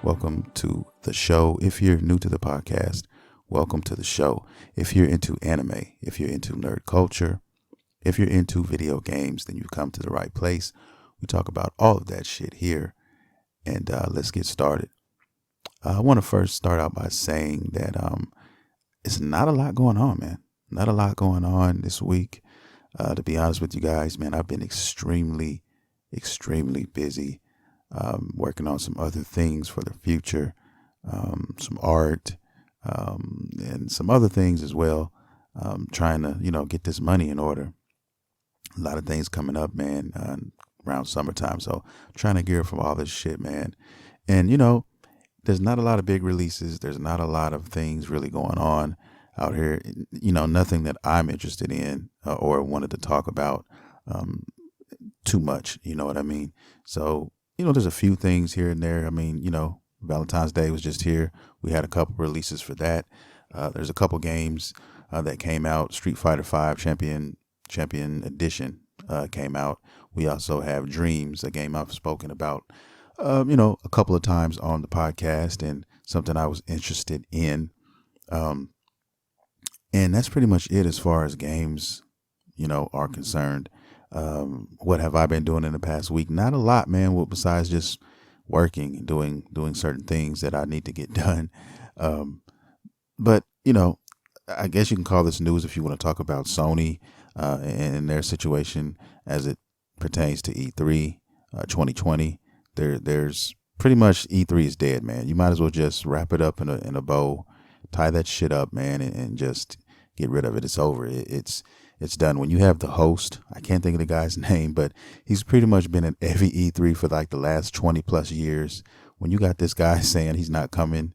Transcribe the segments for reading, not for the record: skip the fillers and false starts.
welcome to the show. If you're new to the podcast, welcome to the show. If you're into anime, if you're into nerd culture, if you're into video games, then you've come to the right place. We talk about all of that shit here, and let's get started. I want to first start out by saying that it's not a lot going on, man. Not a lot going on this week. To be honest with you guys, man, I've been extremely busy working on some other things for the future, some art, and some other things as well. Trying to, get this money in order. A lot of things coming up, man, around summertime. So trying to gear up for all this shit, man. And, there's not a lot of big releases. There's not a lot of things really going on out here. Nothing that I'm interested in or wanted to talk about too much. You know what I mean? So, there's a few things here and there. I mean, Valentine's Day was just here. We had a couple releases for that. There's a couple games that came out. Street Fighter V Champion Edition came out. We also have Dreams, a game I've spoken about a couple of times on the podcast, and something I was interested in. And that's pretty much it as far as games, are concerned. What have I been doing in the past week? Not a lot, man. Well, besides just working and doing certain things that I need to get done. But I guess you can call this news if you want to talk about Sony and their situation as it pertains to E3 2020. There's pretty much E3 is dead, man. You might as well just wrap it up in a bow, tie that shit up, man, and just get rid of it. It's over. It's done. When you have the host, I can't think of the guy's name, but he's pretty much been at every E3 for like the last 20 plus years. When you got this guy saying he's not coming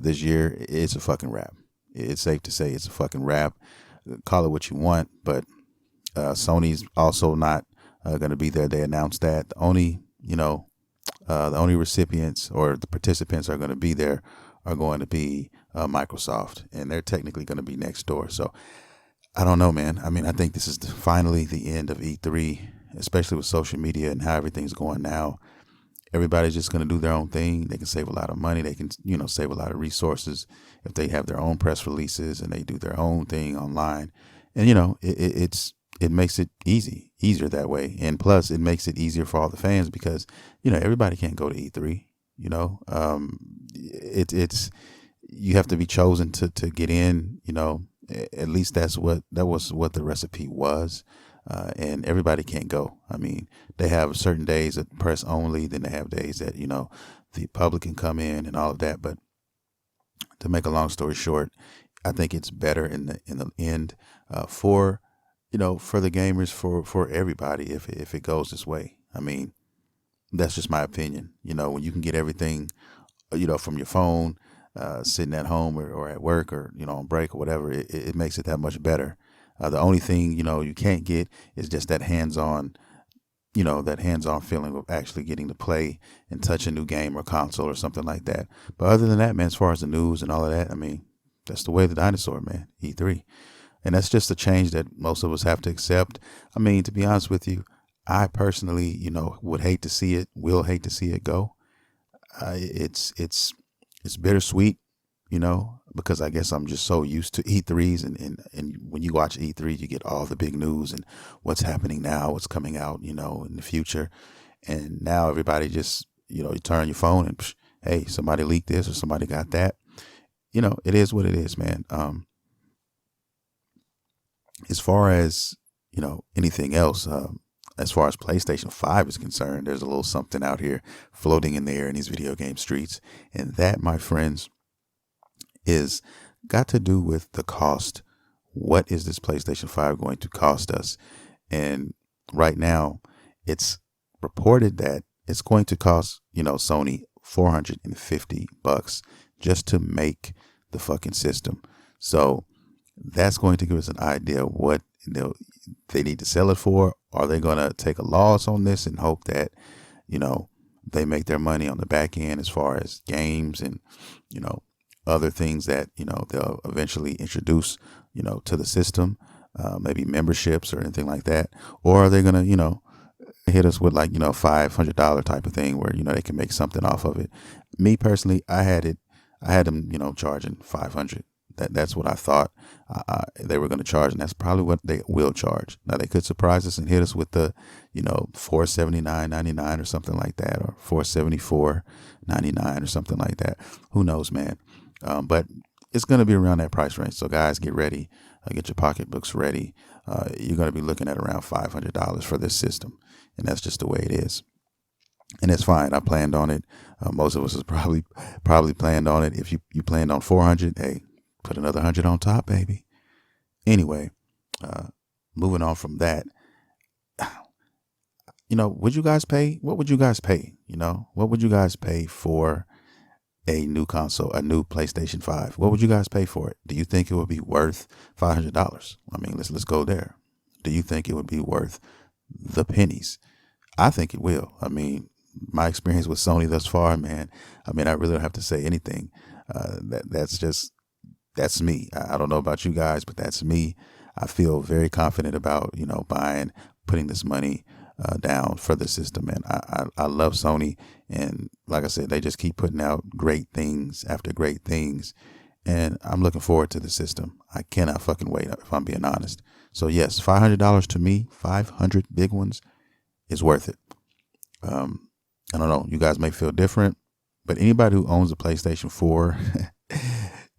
this year, it's a fucking wrap. It's safe to say it's a fucking wrap. Call it what you want, but Sony's also not going to be there. They announced that the only recipients or the participants are going to be there are going to be Microsoft, and they're technically going to be next door. So I don't know, man. I mean, I think this is finally the end of E3, especially with social media and how everything's going now. Everybody's just going to do their own thing. They can save a lot of money. They can, save a lot of resources if they have their own press releases and they do their own thing online. And, it makes it easier that way. And plus it makes it easier for all the fans because, everybody can't go to E3, it's, you have to be chosen to get in, at least that was what the recipe was. And everybody can't go. I mean, they have certain days that press only, then they have days that, the public can come in and all of that. But to make a long story short, I think it's better in the end for the gamers, for everybody, if it goes this way. I mean, that's just my opinion. When you can get everything, from your phone, sitting at home or at work or, on break or whatever, it makes it that much better. The only thing, you can't get is just that hands-on feeling of actually getting to play and touch a new game or console or something like that. But other than that, man, as far as the news and all of that, I mean, that's the way of the dinosaur, man, E3. And that's just a change that most of us have to accept. I mean, to be honest with you, I personally, will hate to see it go. It's bittersweet, because I guess I'm just so used to E3s. And when you watch E3, you get all the big news and what's happening now, what's coming out, in the future. And now everybody just, you turn your phone and, hey, somebody leaked this or somebody got that. It is what it is, man. As far as, anything else, as far as PlayStation 5 is concerned, there's a little something out here floating in the air in these video game streets. And that, my friends, is got to do with the cost. What is this PlayStation 5 going to cost us? And right now, it's reported that it's going to cost, Sony $450 just to make the fucking system. So that's going to give us an idea of what they need to sell it for. Are they going to take a loss on this and hope that, they make their money on the back end as far as games and, other things that, they'll eventually introduce, to the system, maybe memberships or anything like that? Or are they going to, hit us with like, $500 type of thing where, they can make something off of it? Me personally, I had them, charging 500. That's what I thought they were going to charge, and that's probably what they will charge. Now they could surprise us and hit us with the, 479.99 or something like that, or 474.99 or something like that. Who knows, man? But it's going to be around that price range. So guys, get ready, get your pocketbooks ready. You're going to be looking at around $500 for this system, and that's just the way it is. And it's fine. I planned on it. Most of us is probably planned on it. If you planned on 400, hey, put another 100 on top, baby. Anyway, moving on from that, would you guys pay? What would you guys pay? What would you guys pay for a new console, a new PlayStation 5? What would you guys pay for it? Do you think it would be worth $500? I mean, let's go there. Do you think it would be worth the pennies? I think it will. I mean, my experience with Sony thus far, man, I mean, I really don't have to say anything. That's me. I don't know about you guys, but that's me. I feel very confident about, putting this money down for the system. And I love Sony. And like I said, they just keep putting out great things after great things. And I'm looking forward to the system. I cannot fucking wait, if I'm being honest. So yes, $500 to me, 500 big ones, is worth it. I don't know. You guys may feel different, but anybody who owns a PlayStation 4,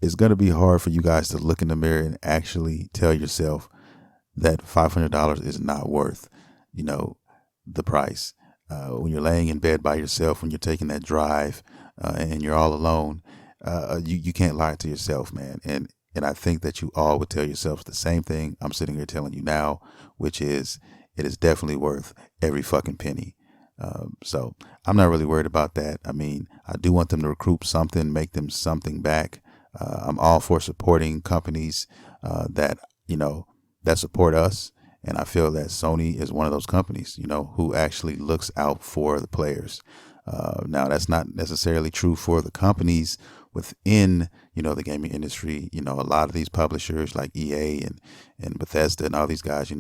it's going to be hard for you guys to look in the mirror and actually tell yourself that $500 is not worth, the price. When you're laying in bed by yourself, when you're taking that drive and you're all alone, you can't lie to yourself, man. And I think that you all would tell yourselves the same thing I'm sitting here telling you now, which is it is definitely worth every fucking penny. So I'm not really worried about that. I mean, I do want them to recoup something, make them something back. I'm all for supporting companies that support us. And I feel that Sony is one of those companies, who actually looks out for the players. Now, that's not necessarily true for the companies within, the gaming industry. A lot of these publishers like EA and Bethesda and all these guys,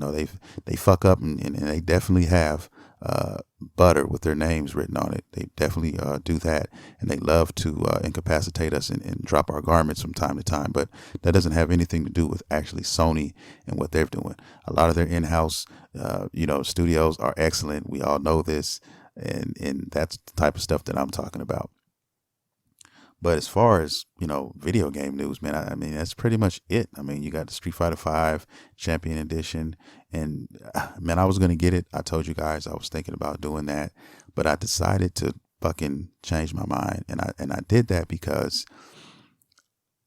they fuck up and they definitely have butter with their names written on it. They definitely do that, and they love to incapacitate us and drop our garments from time to time. But that doesn't have anything to do with actually Sony and what they're doing. A lot of their in-house, studios are excellent. We all know this, and that's the type of stuff that I'm talking about. But as far as, video game news, man, I mean, that's pretty much it. I mean, you got the Street Fighter V Champion Edition, and man, I was going to get it. I told you guys I was thinking about doing that, but I decided to fucking change my mind. And I did that because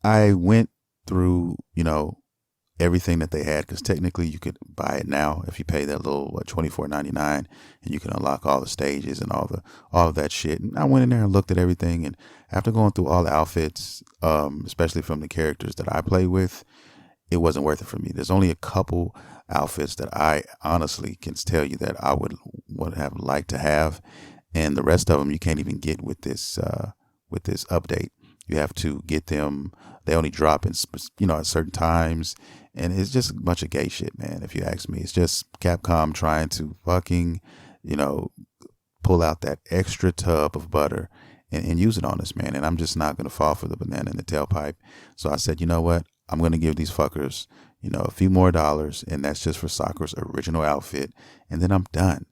I went through, everything that they had, because technically you could buy it now if you pay that little $24.99, and you can unlock all the stages and all of that shit. And I went in there and looked at everything, and after going through all the outfits, especially from the characters that I play with, it wasn't worth it for me. There's only a couple outfits that I honestly can tell you that I would have liked to have, and the rest of them you can't even get with this update. You have to get them. They only drop in, at certain times. And it's just a bunch of gay shit, man. If you ask me, it's just Capcom trying to fucking, pull out that extra tub of butter and use it on us, man. And I'm just not going to fall for the banana in the tailpipe. So I said, you know what? I'm going to give these fuckers, a few more dollars. And that's just for Sakura's original outfit. And then I'm done.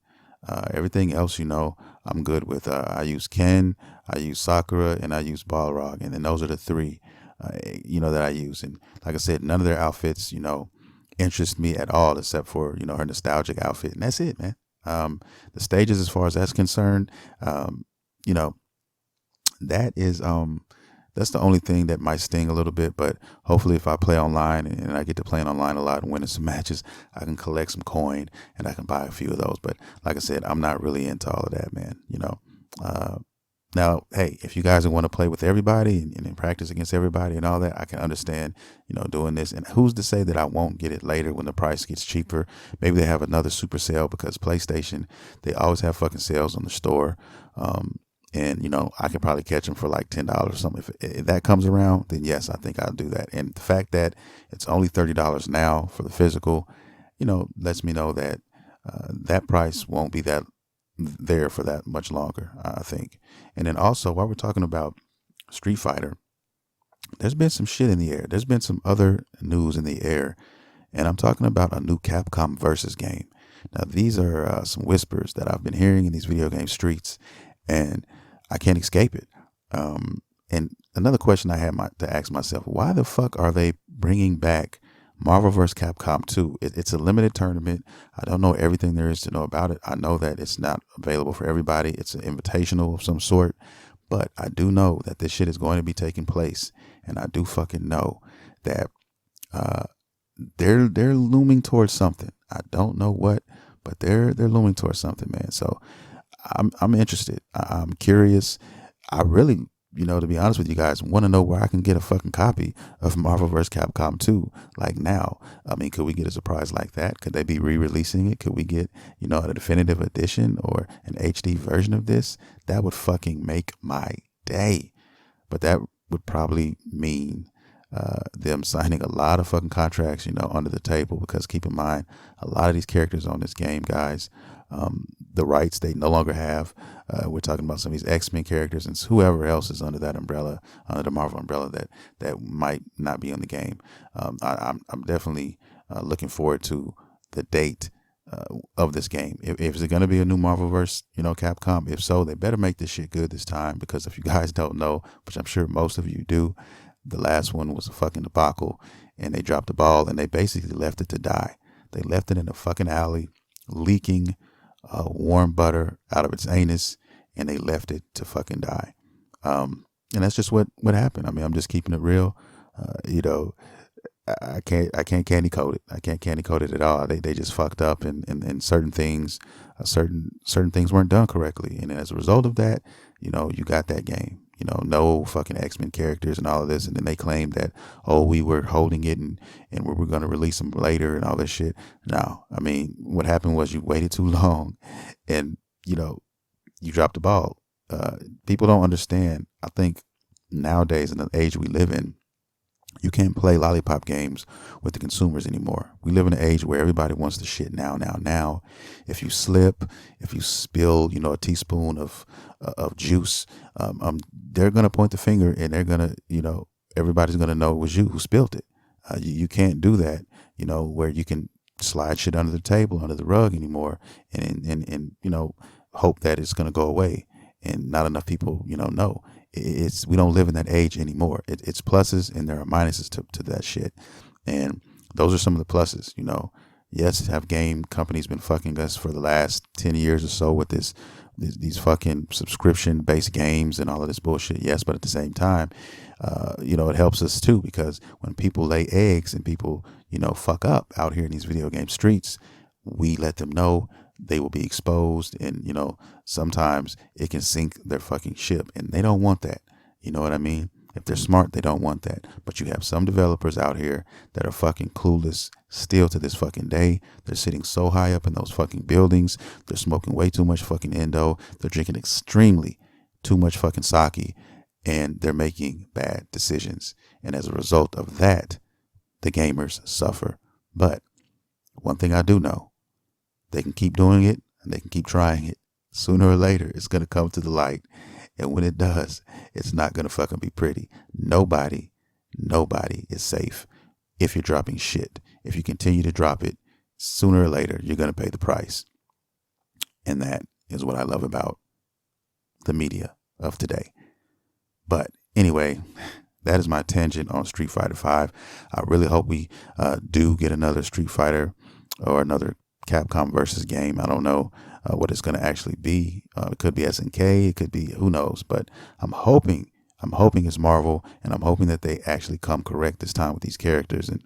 Everything else, I'm good with. I use Ken, I use Sakura, and I use Balrog. And then those are the three, that I use. And like I said, none of their outfits, interest me at all, except for, her nostalgic outfit. And that's it, man. The stages, as far as that's concerned, that is, that's the only thing that might sting a little bit. But hopefully if I play online and I get to playing online a lot and winning some matches, I can collect some coin and I can buy a few of those. But like I said, I'm not really into all of that, man. Now, hey, if you guys want to play with everybody and practice against everybody and all that, I can understand, doing this. And who's to say that I won't get it later when the price gets cheaper? Maybe they have another super sale, because PlayStation, they always have fucking sales on the store. And, I can probably catch them for like $10 or something. If that comes around, then yes, I think I'll do that. And the fact that it's only $30 now for the physical, lets me know that that price won't be that there for that much longer, I think. And then also, while we're talking about Street Fighter, there's been some shit in the air. There's been some other news in the air, and I'm talking about a new Capcom versus game. Now, these are some whispers that I've been hearing in these video game streets, and I can't escape it. And another question I had to ask myself: why the fuck are they bringing back Marvel vs. Capcom 2? It's a limited tournament. I don't know everything there is to know about it. I know that it's not available for everybody. It's an invitational of some sort. But I do know that this shit is going to be taking place. And I do fucking know that they're looming towards something. I don't know what, but they're looming towards something, man. So I'm interested. I'm curious. I really, to be honest with you guys, want to know where I can get a fucking copy of Marvel vs. Capcom 2, like now. I mean, could we get a surprise like that? Could they be re-releasing it? Could we get, a definitive edition or an HD version of this? That would fucking make my day. But that would probably mean them signing a lot of fucking contracts, under the table, because keep in mind, a lot of these characters on this game, guys, the rights they no longer have. We're talking about some of these X-Men characters and whoever else is under that umbrella, under the Marvel umbrella, that might not be on the game. I'm definitely looking forward to the date of this game. If it's going to be a new Marvelverse, Capcom, if so, they better make this shit good this time, because if you guys don't know, which I'm sure most of you do, the last one was a fucking debacle, and they dropped the ball and they basically left it to die. They left it in a fucking alley, leaking warm butter out of its anus, and they left it to fucking die. And that's just what happened. I mean, I'm just keeping it real. I can't candy coat it. I can't candy coat it at all. They just fucked up, and certain things, certain things weren't done correctly. And as a result of that, you got that game. No fucking X-Men characters and all of this. And then they claimed that, we were holding it and we were going to release them later and all this shit. No, I mean, what happened was you waited too long and, you dropped the ball. People don't understand. I think nowadays, in the age we live in, you can't play lollipop games with the consumers anymore. We live in an age where everybody wants the shit now. If you slip, if you spill, a teaspoon of juice, they're gonna point the finger and they're gonna, everybody's gonna know it was you who spilled it. You can't do that, where you can slide shit under the table, under the rug anymore, and hope that it's gonna go away. And not enough people, know. We don't live in that age anymore. It's pluses and there are minuses to that shit. And those are some of the pluses, Yes, have game companies been fucking us for the last 10 years or so with these fucking subscription based games and all of this bullshit. Yes, but at the same time, it helps us too, because when people lay eggs and people, fuck up out here in these video game streets, we let them know. They will be exposed, and sometimes it can sink their fucking ship, and they don't want that. You know what I mean? If they're smart, they don't want that. But you have some developers out here that are fucking clueless still to this fucking day. They're sitting so high up in those fucking buildings. They're smoking way too much fucking endo. They're drinking extremely too much fucking sake, and they're making bad decisions. And as a result of that, the gamers suffer. But one thing I do know, they can keep doing it and they can keep trying it. Sooner or later, it's going to come to the light. And when it does, it's not going to fucking be pretty. Nobody is safe if you're dropping shit. If you continue to drop it, sooner or later, you're going to pay the price. And that is what I love about the media of today. But anyway, that is my tangent on Street Fighter 5. I really hope we do get another Street Fighter or another Capcom versus game. I don't know what it's going to actually be. It could be SNK. It could be, who knows. But I'm hoping it's Marvel, and I'm hoping that they actually come correct this time with these characters, and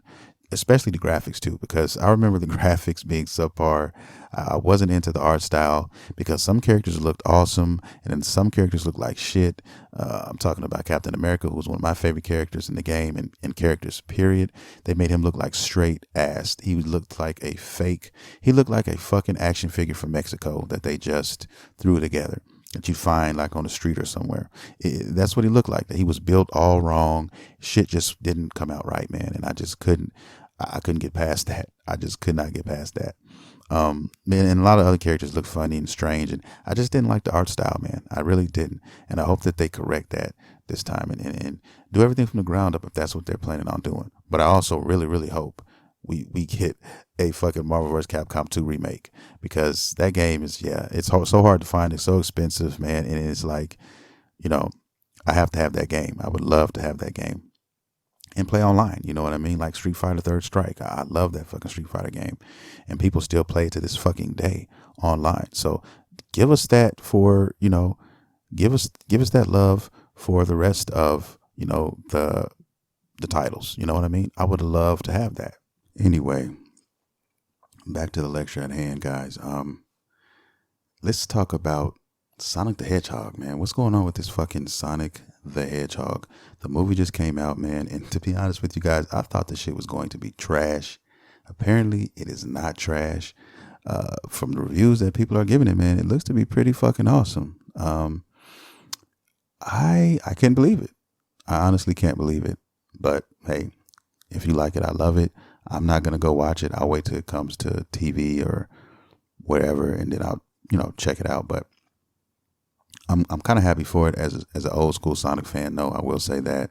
especially the graphics too, because I remember the graphics being subpar. I wasn't into the art style because some characters looked awesome and then some characters looked like shit. I'm talking about Captain America, who was one of my favorite characters in the game and characters, period. They made him look like straight ass. He looked like a fake. He looked like a fucking action figure from Mexico that they just threw together, that you find like on the street or somewhere. That's what he looked like. That he was built all wrong. Shit just didn't come out right, man. And I couldn't get past that. I just could not get past that. Man, and a lot of other characters look funny and strange, and I just didn't like the art style, man. I really didn't, and I hope that they correct that this time and do everything from the ground up if that's what they're planning on doing. But I also really hope we get a fucking Marvel vs. Capcom 2 remake, because that game is, it's so hard to find. It's so expensive, man, and it's like, you know, I have to have that game. I would love to have that game and play online. You know what I mean? Like Street Fighter Third Strike. I love that fucking Street Fighter game, and people still play it to this fucking day online. So give us that for, give us that love for the rest of, the titles. You know what I mean? I would love to have that. Anyway, back to the lecture at hand, guys. Let's talk about Sonic the Hedgehog, man. What's going on with this fucking Sonic the Hedgehog? The movie just came out, man, and to be honest with you guys, I thought the shit was going to be trash. Apparently, it is not trash. From the reviews that people are giving it, man, it looks to be pretty fucking awesome. I can't believe it. I honestly can't believe it. But hey, if you like it, I love it. I'm not gonna go watch it. I'll wait till it comes to TV or wherever, and then I'll, check it out. But I'm kind of happy for it as an old school Sonic fan. No, I will say that.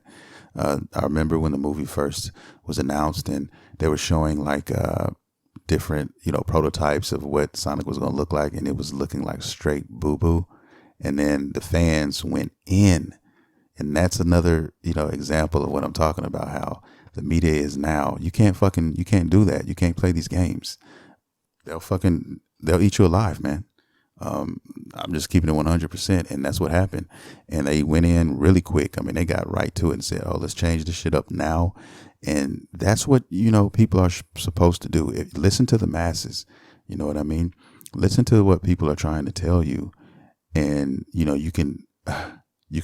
I remember when the movie first was announced, and they were showing like different, prototypes of what Sonic was going to look like, and it was looking like straight boo boo. And then the fans went in, and that's another, example of what I'm talking about. How the media is now. You can't do that. You can't play these games. They'll eat you alive, man. I'm just keeping it 100%, and that's what happened. And they went in really quick. I mean, they got right to it and said, "Oh, let's change this shit up now." And that's what, people are supposed to do. Listen to the masses. You know what I mean? Listen to what people are trying to tell you, and you can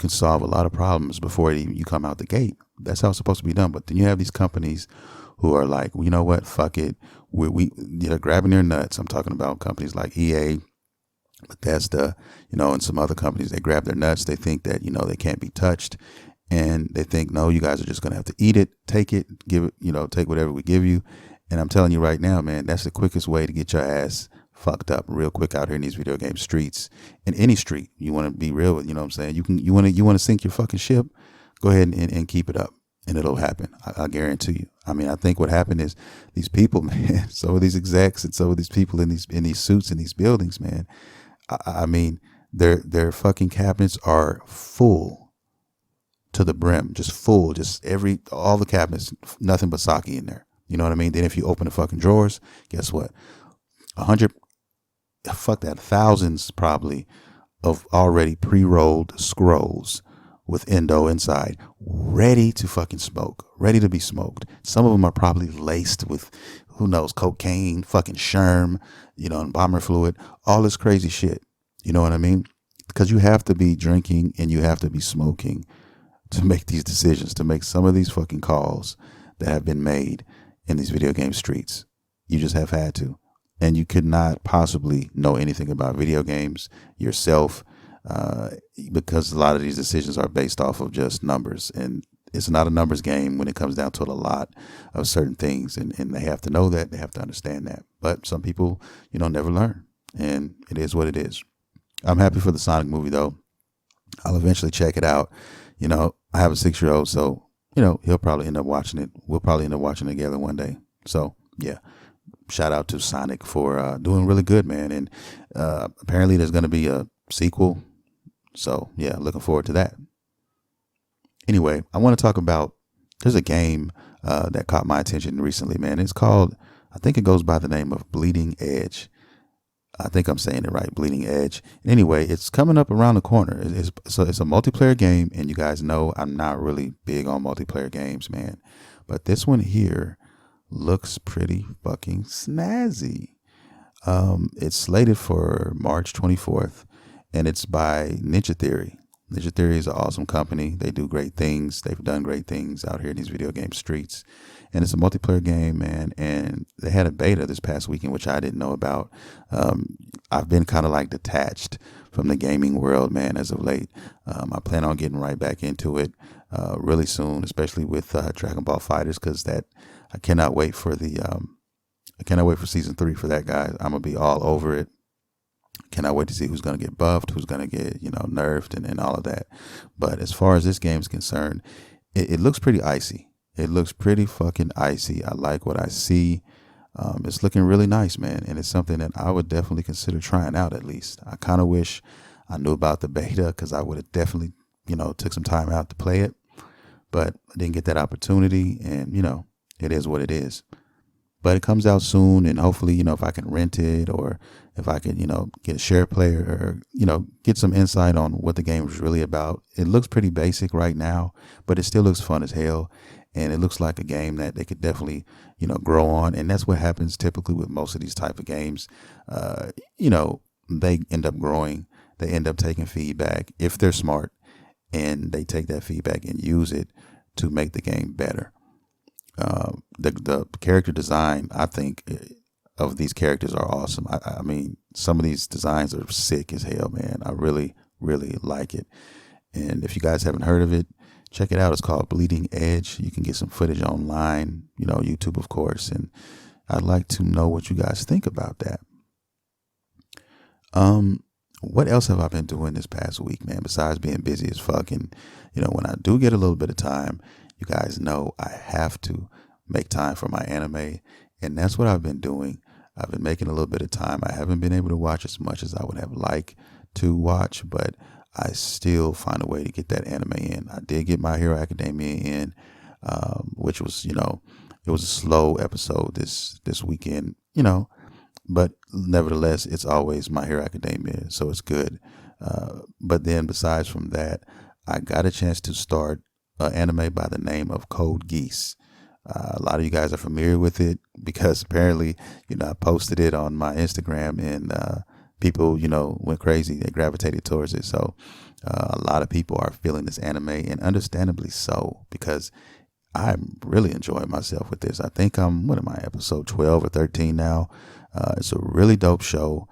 solve a lot of problems before you come out the gate. That's how it's supposed to be done. But then you have these companies who are like, well, you know what? Fuck it. They're grabbing their nuts. I'm talking about companies like EA, Bethesda, and some other companies. They grab their nuts. They think that, they can't be touched. And they think, no, you guys are just going to have to eat it, take it, give it, take whatever we give you. And I'm telling you right now, man, that's the quickest way to get your ass fucked up real quick out here in these video game streets. In any street, you want to be real with, you know what I'm saying? You want to sink your fucking ship, go ahead and keep it up, and it'll happen. I guarantee you. I mean, I think what happened is these people, man, some of these execs and some of these people in these suits in these buildings, man, I mean, their fucking cabinets are full to the brim, just full, just all the cabinets, nothing but sake in there. You know what I mean? Then if you open the fucking drawers, guess what? Thousands probably of already pre-rolled scrolls with endo inside, ready to fucking smoke, ready to be smoked. Some of them are probably laced with, who knows, cocaine, fucking sherm, embalmer fluid, all this crazy shit. You know what I mean? Because you have to be drinking and you have to be smoking to make these decisions, to make some of these fucking calls that have been made in these video game streets. You just have had to. And you could not possibly know anything about video games yourself, because a lot of these decisions are based off of just numbers. And it's not a numbers game when it comes down to a lot of certain things. And they have to know that. They have to understand that. But some people, never learn. And it is what it is. I'm happy for the Sonic movie, though. I'll eventually check it out. I have a 6-year-old, so, he'll probably end up watching it. We'll probably end up watching it together one day. So, yeah. Shout out to Sonic for doing really good, man. And apparently there's going to be a sequel. So, yeah, looking forward to that. Anyway, I want to talk about, there's a game that caught my attention recently, man. It's called, I think it goes by the name of Bleeding Edge. I think I'm saying it right, Bleeding Edge. Anyway, it's coming up around the corner. It's a multiplayer game, and you guys know I'm not really big on multiplayer games, man. But this one here looks pretty fucking snazzy. It's slated for March 24th, and it's by Ninja Theory. Ninja Theory is an awesome company. They do great things. They've done great things out here in these video game streets. And it's a multiplayer game, man. And they had a beta this past weekend, which I didn't know about. I've been kind of like detached from the gaming world, man, as of late. I plan on getting right back into it really soon, especially with Dragon Ball FighterZ, because I cannot wait for the I cannot wait for season 3 for that, guys. I'm gonna be all over it. Cannot wait to see who's gonna get buffed, who's gonna get nerfed, and all of that. But as far as this game is concerned, it looks pretty icy. It looks pretty fucking icy. I like what I see. It's looking really nice, man, and it's something that I would definitely consider trying out at least. I kind of wish I knew about the beta because I would have definitely, took some time out to play it, but I didn't get that opportunity, and it is what it is. But it comes out soon, and hopefully, if I can rent it or if I can, get a share player or, get some insight on what the game is really about. It looks pretty basic right now, but it still looks fun as hell. And it looks like a game that they could definitely, grow on. And that's what happens typically with most of these type of games. They end up growing. They end up taking feedback if they're smart, and they take that feedback and use it to make the game better. The character design, I think, of these characters are awesome. I mean, some of these designs are sick as hell, man. I really, really like it. And if you guys haven't heard of it, check it out. It's called Bleeding Edge. You can get some footage online, YouTube, of course. And I'd like to know what you guys think about that. What else have I been doing this past week, man, besides being busy as fuck? And, when I do get a little bit of time, you guys know I have to make time for my anime. And that's what I've been doing. I've been making a little bit of time. I haven't been able to watch as much as I would have liked to watch, but I still find a way to get that anime in. I did get My Hero Academia in, which was, it was a slow episode this weekend, but nevertheless, it's always My Hero Academia, so it's good. But then besides from that, I got a chance to start an anime by the name of Code Geass. A lot of you guys are familiar with it because apparently, I posted it on my Instagram, and people, went crazy. They gravitated towards it. So a lot of people are feeling this anime, and understandably so, because I'm really enjoying myself with this. I think what am I, episode 12 or 13 now? It's a really dope show.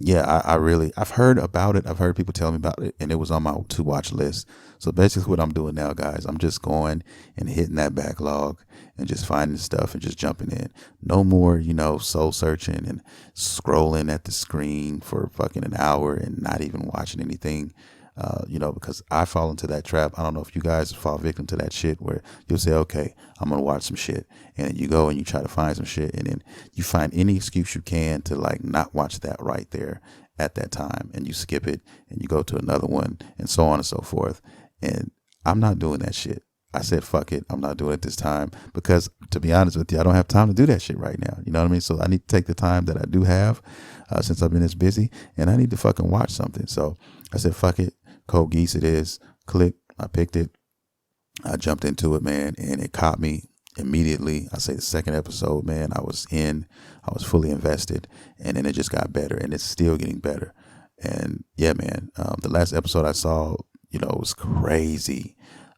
I've heard about it. I've heard people tell me about it, and it was on my to watch list. So basically what I'm doing now, guys, I'm just going and hitting that backlog and just finding stuff and just jumping in. No more, soul searching and scrolling at the screen for fucking an hour and not even watching anything. Because I fall into that trap. I don't know if you guys fall victim to that shit where you'll say, okay, I'm going to watch some shit. And you go and you try to find some shit, and then you find any excuse you can to not watch that right there at that time. And you skip it and you go to another one and so on and so forth. And I'm not doing that shit. I said, fuck it. I'm not doing it this time because, to be honest with you, I don't have time to do that shit right now. You know what I mean? So I need to take the time that I do have since I've been this busy, and I need to fucking watch something. So I said, fuck it. Code Geass it is. Click. I picked it. I jumped into it, man, and it caught me immediately. I say the second episode, man, I was fully invested, and then it just got better, and it's still getting better. And yeah, man, the last episode I saw, it was crazy.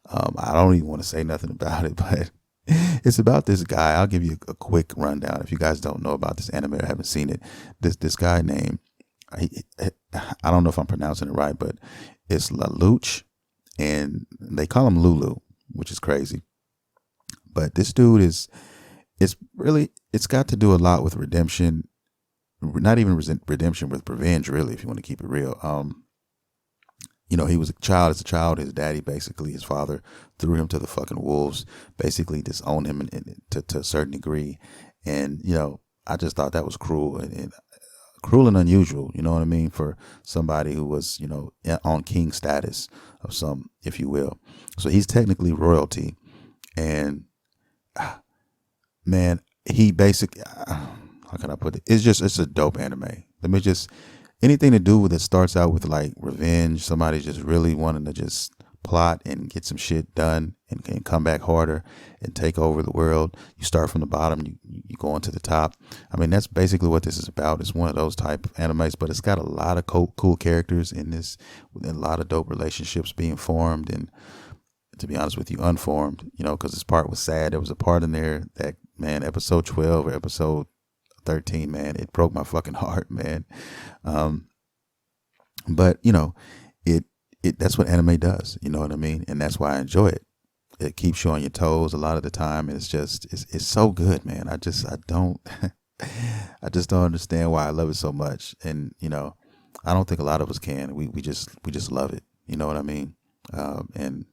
I don't even want to say nothing about it, but it's about this guy. I'll give you a quick rundown if you guys don't know about this anime or haven't seen it. This guy named, I don't know if I'm pronouncing it right, but it's Lelouch, and they call him Lulu, which is crazy. But this dude it's got to do a lot with redemption, not even redemption, with revenge, really, if you want to keep it real. He was a child. As a child, his daddy, basically his father, threw him to the fucking wolves, basically disowned him to a certain degree. And, I just thought that was cruel and cruel and unusual, you know what I mean, for somebody who was, on king status of some, if you will. So he's technically royalty. And, man, he basically, how can I put it? It's a dope anime. Anything to do with it starts out with revenge, somebody just really wanting to just plot and get some shit done and come back harder and take over the world. You start from the bottom, you go on to the top. I mean, that's basically what this is about. It's one of those type of animes, but it's got a lot of cool characters in this, with a lot of dope relationships being formed and, to be honest with you, unformed, because this part was sad. There was a part in there that, man, episode 12 or episode 13, man, it broke my fucking heart, man. But that's what anime does, you know what I mean? And that's why I enjoy it. it keeps you on your toes a lot of the time. And it's so good, man. I don't, I just don't understand why I love it so much. And, I don't think a lot of us can. We just love it. You know what I mean? And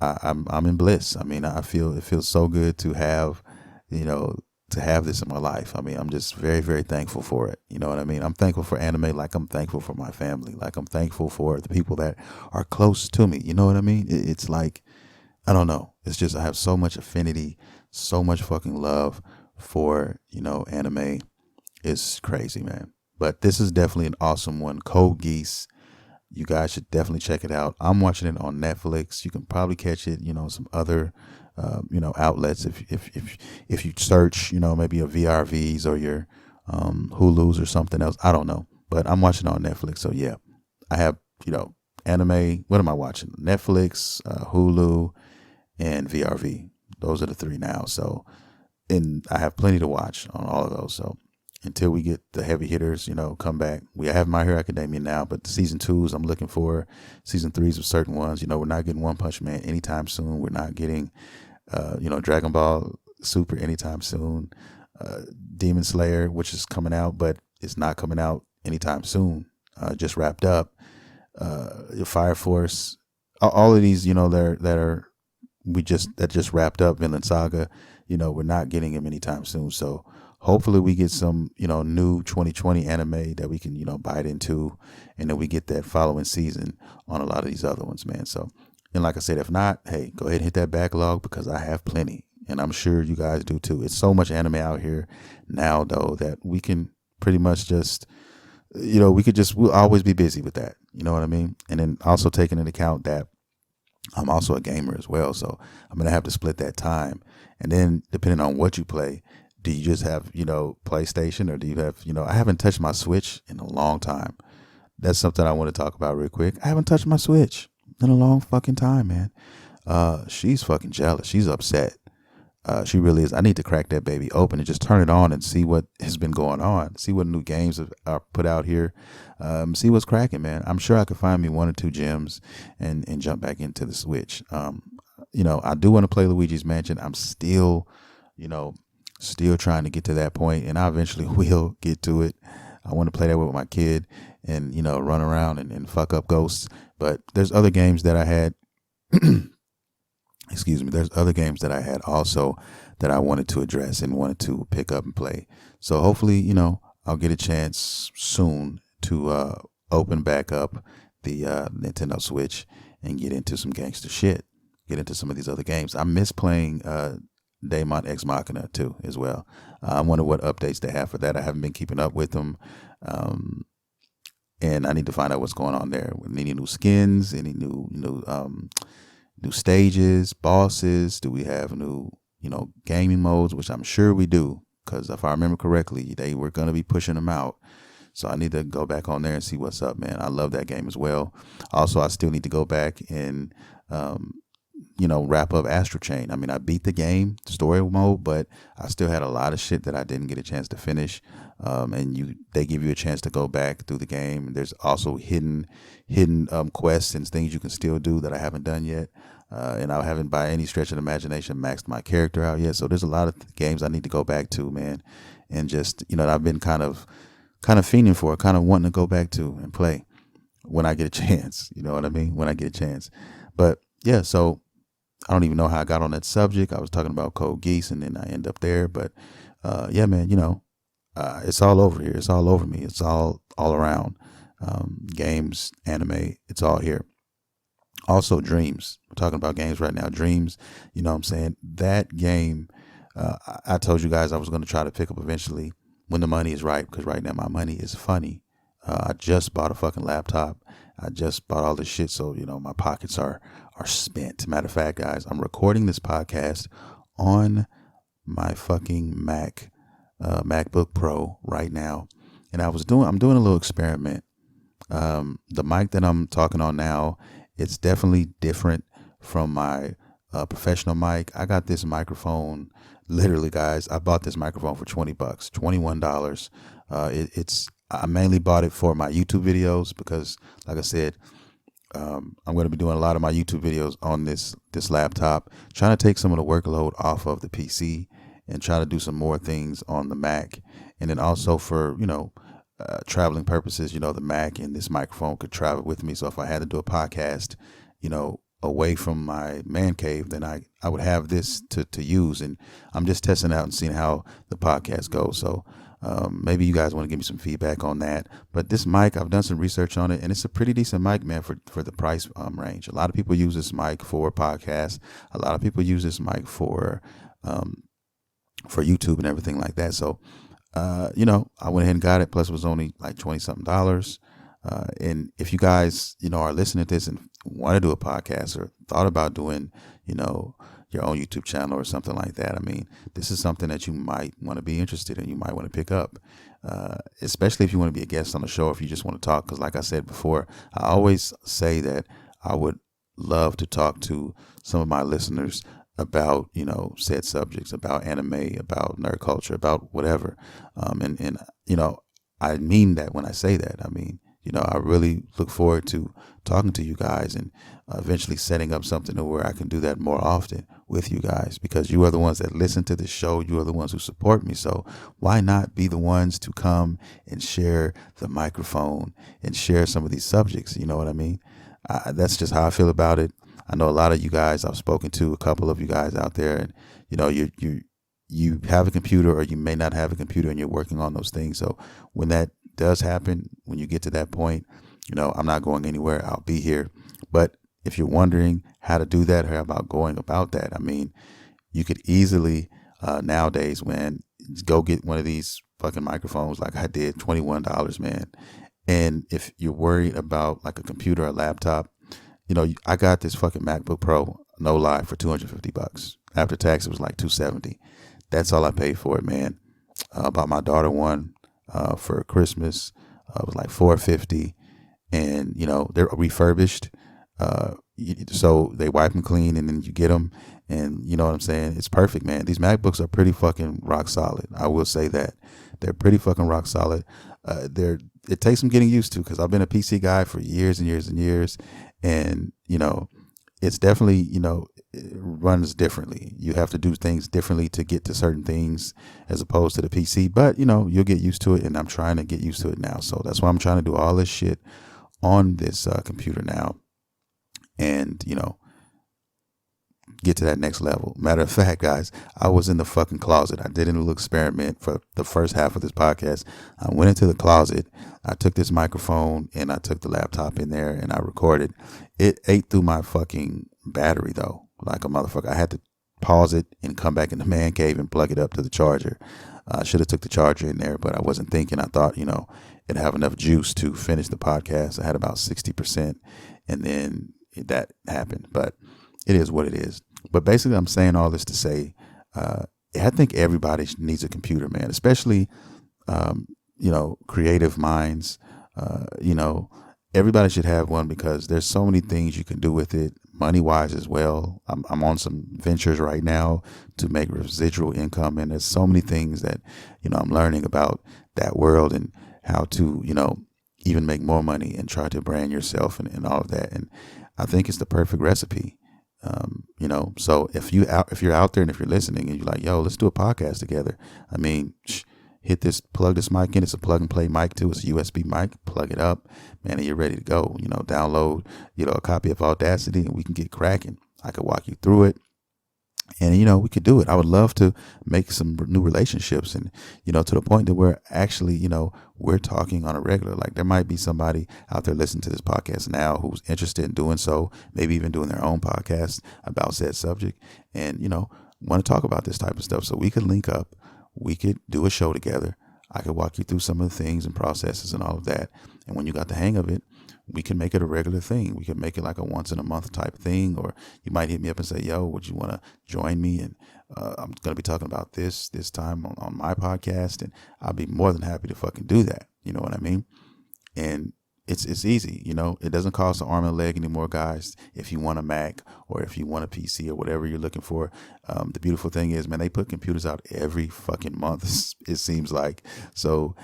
I'm in bliss. I mean, it feels so good to have, to have this in my life. I mean, I'm just very, very thankful for it. You know what I mean? I'm thankful for anime like I'm thankful for my family. Like I'm thankful for the people that are close to me. You know what I mean? It's like, I don't know. It's just, I have so much affinity, so much fucking love for, anime. It's crazy, man. But this is definitely an awesome one. Code Geass. You guys should definitely check it out. I'm watching it on Netflix. You can probably catch it, some other, outlets if you search, maybe your VRVs or your Hulu's or something else. I don't know, but I'm watching it on Netflix. So yeah, I have, anime. What am I watching? Netflix, Hulu, and VRV. Those are the three now. So, and I have plenty to watch on all of those. So until we get the heavy hitters, come back. We have My Hero Academia now, but the season 2s I'm looking for, season 3s of certain ones. We're not getting One Punch Man anytime soon. We're not getting, Dragon Ball Super anytime soon. Demon Slayer, which is coming out, but it's not coming out anytime soon. Just wrapped up. Fire Force, all of these, that just wrapped up. Vinland Saga, we're not getting them anytime soon. So hopefully we get some, new 2020 anime that we can, bite into, and then we get that following season on a lot of these other ones, man. So, and like I said, if not, hey, go ahead and hit that backlog because I have plenty, and I'm sure you guys do too. It's so much anime out here now, though, that we can pretty much just, we'll always be busy with that. You know what I mean? And then also taking into account that I'm also a gamer as well, so I'm going to have to split that time. And then depending on what you play, do you just have, PlayStation, or do you have, I haven't touched my Switch in a long time. That's something I want to talk about real quick. I haven't touched my Switch in a long fucking time, man. She's fucking jealous. She's upset. She really is. I need to crack that baby open and just turn it on and see what has been going on. See what new games are put out here. See what's cracking, man. I'm sure I could find me 1 or 2 gems and jump back into the Switch. I do want to play Luigi's Mansion. I'm still, still trying to get to that point, and I eventually will get to it. I want to play that with my kid and, run around and fuck up ghosts. But there's other games that I had. Excuse me. There's other games that I had also that I wanted to address and wanted to pick up and play. So hopefully, I'll get a chance soon to open back up the Nintendo Switch and get into some gangster shit. Get into some of these other games. I miss playing Daemon X Machina too, as well. I wonder what updates they have for that. I haven't been keeping up with them. And I need to find out what's going on there. Any new skins, any new stages, bosses? Do we have new, gaming modes, which I'm sure we do, because if I remember correctly, they were going to be pushing them out. So I need to go back on there and see what's up, man. I love that game as well. Also, I still need to go back and, wrap up Astral Chain. I mean, I beat the game, story mode, but I still had a lot of shit that I didn't get a chance to finish. And they give you a chance to go back through the game. And there's also hidden quests and things you can still do that I haven't done yet. And I haven't, by any stretch of the imagination, maxed my character out yet. So there's a lot of games I need to go back to, man. And just, I've been kind of fiending for, kind of wanting to go back to and play when I get a chance. You know what I mean? When I get a chance. But yeah, so I don't even know how I got on that subject. I was talking about Code Geass and then I end up there. But yeah, man, it's all over here. It's all over me. It's all around. Games, anime, it's all here. Also, Dreams. We're talking about games right now. Dreams, you know what I'm saying? That game, I told you guys I was going to try to pick up eventually when the money is right, because right now my money is funny. I just bought a fucking laptop. I just bought all this shit, so, my pockets are spent. Matter of fact, guys, I'm recording this podcast on my fucking MacBook Pro right now. And I'm doing a little experiment. The mic that I'm talking on now, it's definitely different from my professional mic. I got this microphone, literally, guys, I bought this microphone for $20, $21. I mainly bought it for my YouTube videos because, like I said, I'm going to be doing a lot of my YouTube videos on this laptop, trying to take some of the workload off of the PC and try to do some more things on the Mac. And then also for, traveling purposes, the Mac and this microphone could travel with me. So if I had to do a podcast, away from my man cave, then I would have this to use. And I'm just testing out and seeing how the podcast goes. So maybe you guys want to give me some feedback on that. But this mic, I've done some research on it, and it's a pretty decent mic, man, for the price range. A lot of people use this mic for podcasts. A lot of people use this mic for YouTube and everything like that. So, I went ahead and got it. Plus, it was only like $20-something. And if you guys, are listening to this and want to do a podcast or thought about doing, your own YouTube channel or something like that, I mean, this is something that you might want to be interested in. You might want to pick up, especially if you want to be a guest on the show, if you just want to talk. Because like I said before, I always say that I would love to talk to some of my listeners about, said subjects, about anime, about nerd culture, about whatever. And I mean that when I say that. I mean, I really look forward to talking to you guys and eventually setting up something where I can do that more often with you guys, because you are the ones that listen to the show. You are the ones who support me. So why not be the ones to come and share the microphone and share some of these subjects? You know what I mean? That's just how I feel about it. I know a lot of you guys, I've spoken to a couple of you guys out there, and, you have a computer or you may not have a computer and you're working on those things. So when that does happen, when you get to that point, I'm not going anywhere. I'll be here. But if you're wondering how to do that or about going about that, I mean, you could easily nowadays, man, go get one of these fucking microphones like I did, $21, man. And if you're worried about like a computer or laptop, I got this fucking MacBook Pro, no lie, for $250. After tax, it was like $270. That's all I paid for it, man. Bought my daughter one for Christmas. It was like $450, and they're refurbished. So they wipe them clean, and then you get them, and you know what I'm saying? It's perfect, man. These MacBooks are pretty fucking rock solid. I will say that they're pretty fucking rock solid. It takes some getting used to, because I've been a PC guy for years and years and years, and it's definitely it runs differently. You have to do things differently to get to certain things as opposed to the PC. But you'll get used to it, and I'm trying to get used to it now. So that's why I'm trying to do all this shit on this computer now, and get to that next level. Matter of fact, guys, I was in the fucking closet. I did a little experiment for the first half of this podcast. I went into the closet. I took this microphone and I took the laptop in there and I recorded. It ate through my fucking battery though, like a motherfucker. I had to pause it and come back in the man cave and plug it up to the charger. I should have took the charger in there, but I wasn't thinking. I thought, it'd have enough juice to finish the podcast. I had about 60%, and then that happened. But it is what it is. But basically, I'm saying all this to say, I think everybody needs a computer, man, especially, creative minds. Everybody should have one, because there's so many things you can do with it, money wise as well. I'm on some ventures right now to make residual income. And there's so many things that, I'm learning about that world and how to, even make more money and try to brand yourself and all of that. And I think it's the perfect recipe. So if you're out there and if you're listening and you're like, yo, let's do a podcast together. I mean, plug this mic in. It's a plug and play mic too. It's a USB mic. Plug it up, man, and you're ready to go. Download, a copy of Audacity, and we can get cracking. I could walk you through it, and we could do it. I would love to make some new relationships, and to the point that we're actually, we're talking on a regular. Like, there might be somebody out there listening to this podcast now who's interested in doing so, maybe even doing their own podcast about said subject, and want to talk about this type of stuff. So we could link up. We could do a show together. I could walk you through some of the things and processes and all of that. And when you got the hang of it, we can make it a regular thing. We can make it like a once in a month type thing. Or you might hit me up and say, yo, would you want to join me? And I'm going to be talking about this time on my podcast. And I'll be more than happy to fucking do that. You know what I mean? And it's easy. It doesn't cost an arm and a leg anymore, guys. If you want a Mac or if you want a PC or whatever you're looking for. The beautiful thing is, man, they put computers out every fucking month, it seems like. So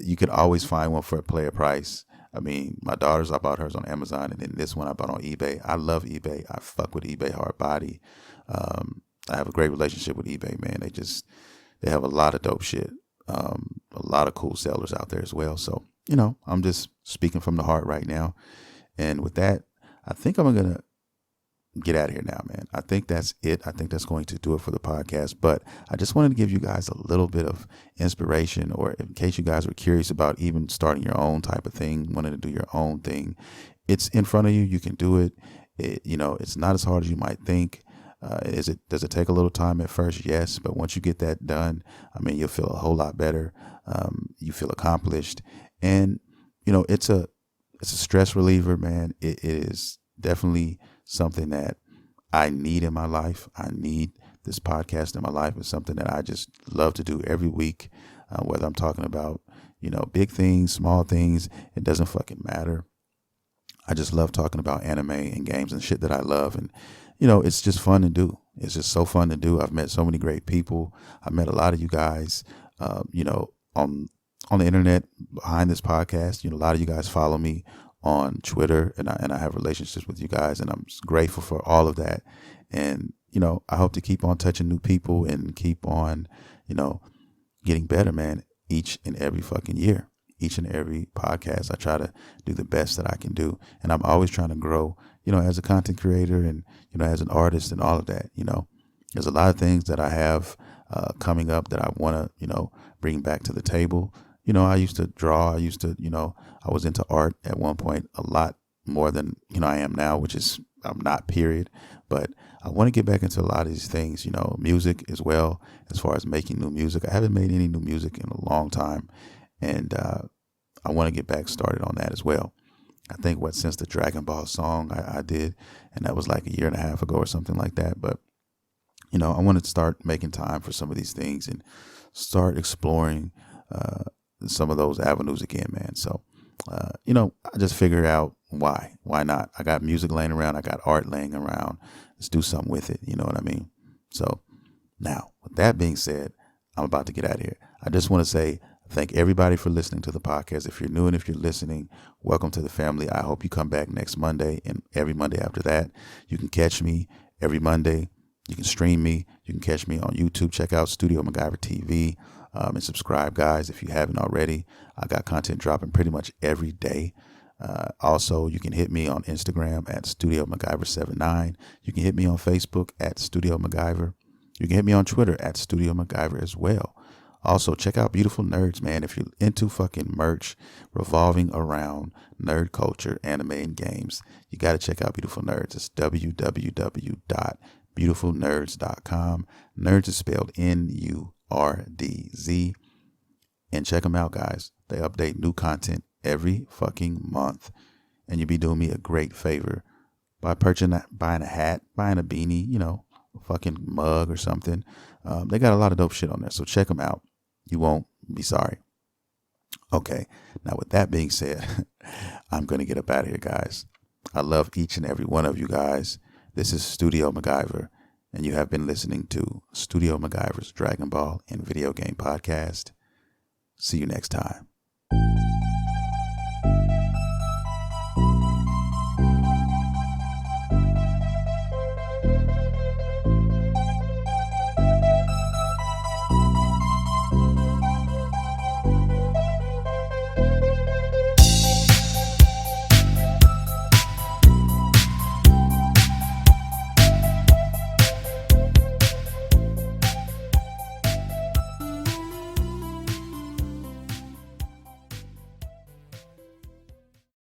you can always find one for a player price. I mean, my daughter's, I bought hers on Amazon, and then this one I bought on eBay. I love eBay. I fuck with eBay hard body. I have a great relationship with eBay, man. They have a lot of dope shit. A lot of cool sellers out there as well. So, I'm just speaking from the heart right now. And with that, I think I'm going to get out of here now, man. I think that's it. I think that's going to do it for the podcast. But I just wanted to give you guys a little bit of inspiration, or in case you guys were curious about even starting your own type of thing, wanting to do your own thing. It's in front of you. You can do it. It's not as hard as you might think. Does it take a little time at first? Yes. But once you get that done, I mean, you'll feel a whole lot better. You feel accomplished, and it's a stress reliever, man. It is definitely something that I need in my life. I need this podcast in my life. It's something that I just love to do every week, whether I'm talking about, big things, small things, it doesn't fucking matter. I just love talking about anime and games and shit that I love. And, it's just fun to do. It's just so fun to do. I've met so many great people. I met a lot of you guys, on the internet behind this podcast. A lot of you guys follow me on Twitter, and I have relationships with you guys, and I'm grateful for all of that. And, I hope to keep on touching new people and keep on, getting better, man, each and every fucking year. Each and every podcast, I try to do the best that I can do. And I'm always trying to grow, as a content creator and, as an artist and all of that. There's a lot of things that I have coming up that I want to, bring back to the table. I used to draw. I was into art at one point a lot more than, I am now, which is, I'm not, period. But I want to get back into a lot of these things, music as well, as far as making new music. I haven't made any new music in a long time. And I want to get back started on that as well. I think since the Dragon Ball song I did, and that was like 1.5 years ago or something like that. But, I wanted to start making time for some of these things and start exploring some of those avenues again, man. So, I just figured out why not? I got music laying around. I got art laying around. Let's do something with it. You know what I mean? So now, with that being said, I'm about to get out of here. I just want to say thank everybody for listening to the podcast. If you're new and if you're listening, welcome to the family. I hope you come back next Monday and every Monday after that. You can catch me every Monday. You can stream me. You can catch me on YouTube. Check out StudioMguyvR TV and subscribe, guys, if you haven't already. I got content dropping pretty much every day. Also, you can hit me on Instagram at StudioMguyvR79. You can hit me on Facebook at StudioMguyvR. You can hit me on Twitter at StudioMguyvR as well. Also, check out Beautiful Nerds, man. If you're into fucking merch revolving around nerd culture, anime, and games, you got to check out Beautiful Nerds. It's www.beautifulnerds.com. Nerds is spelled Nurdz. And check them out, guys. They update new content every fucking month. And you'd be doing me a great favor by buying a hat, buying a beanie, a fucking mug or something. They got a lot of dope shit on there. So check them out. You won't be sorry. Okay. Now, with that being said, I'm going to get up out of here, guys. I love each and every one of you guys. This is Studio McGyver, and you have been listening to Studio McGyver's Dragon Ball and Video Game Podcast. See you next time.